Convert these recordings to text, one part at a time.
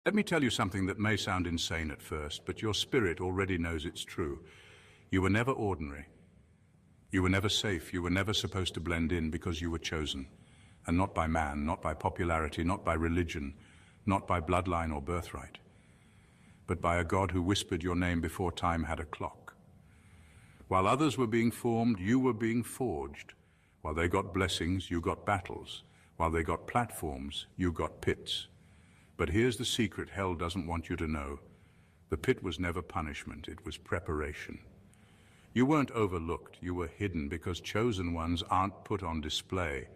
Let me tell you something that may sound insane at first, but your spirit already knows it's true. You were never ordinary. You were never safe. You were never supposed to blend in because you were chosen. And not by man, not by popularity, not by religion, not by bloodline or birthright, but by a God who whispered your name before time had a clock. While others were being formed, you were being forged. While they got blessings, you got battles. While they got platforms, you got pits. But here's the secret hell doesn't want you to know. The pit was never punishment, it was preparation. You weren't overlooked, you were hidden because chosen ones aren't put on display.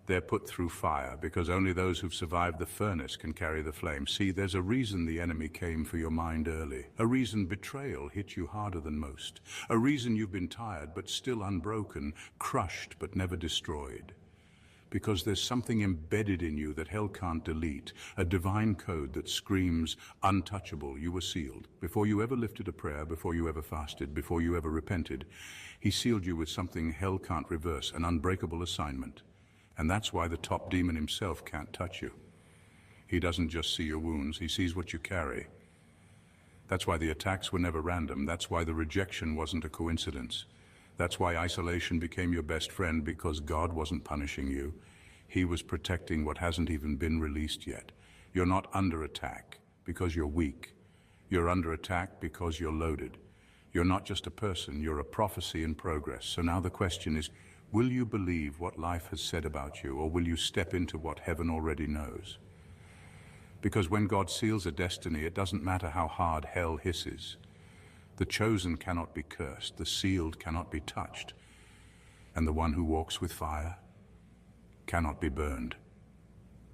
They're put through fire because only those who've survived the furnace can carry the flame. See, there's a reason the enemy came for your mind early. A reason betrayal hit you harder than most. A reason you've been tired but still unbroken, crushed but never destroyed. Because there's something embedded in you that hell can't delete, a divine code that screams untouchable. You were sealed. Before you ever lifted a prayer, before you ever fasted, before you ever repented, he sealed you with something hell can't reverse, an unbreakable assignment. And that's why the top demon himself can't touch you. He doesn't just see your wounds, he sees what you carry. That's why the attacks were never random. That's why the rejection wasn't a coincidence. That's why isolation became your best friend, because God wasn't punishing you. He was protecting what hasn't even been released yet. You're not under attack because you're weak. You're under attack because you're loaded. You're not just a person, you're a prophecy in progress. So now the question is, will you believe what life has said about you, or will you step into what heaven already knows? Because when God seals a destiny, it doesn't matter how hard hell hisses. The chosen cannot be cursed, the sealed cannot be touched, and the one who walks with fire cannot be burned.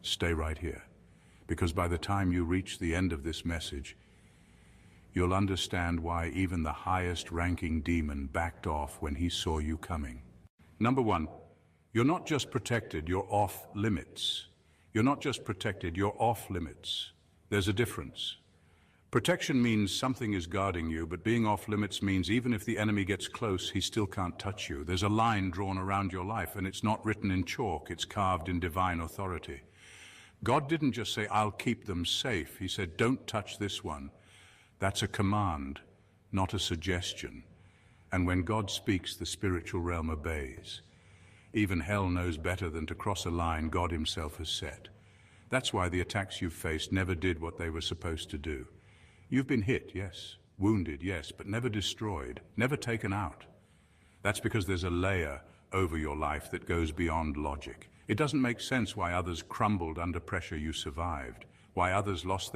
Stay right here, because by the time you reach the end of this message, you'll understand why even the highest ranking demon backed off when he saw you coming. Number one, you're not just protected, you're off limits. You're not just protected, you're off limits. There's a difference. Protection means something is guarding you, but being off limits means even if the enemy gets close, he still can't touch you. There's a line drawn around your life, and it's not written in chalk, it's carved in divine authority. God didn't just say, I'll keep them safe. He said, don't touch this one. That's a command, not a suggestion. And when God speaks, the spiritual realm obeys. Even hell knows better than to cross a line God himself has set. That's why the attacks you've faced never did what they were supposed to do. You've been hit, yes, wounded, yes, but never destroyed, never taken out. That's because there's a layer over your life that goes beyond logic. It doesn't make sense why others crumbled under pressure you survived, why others lost their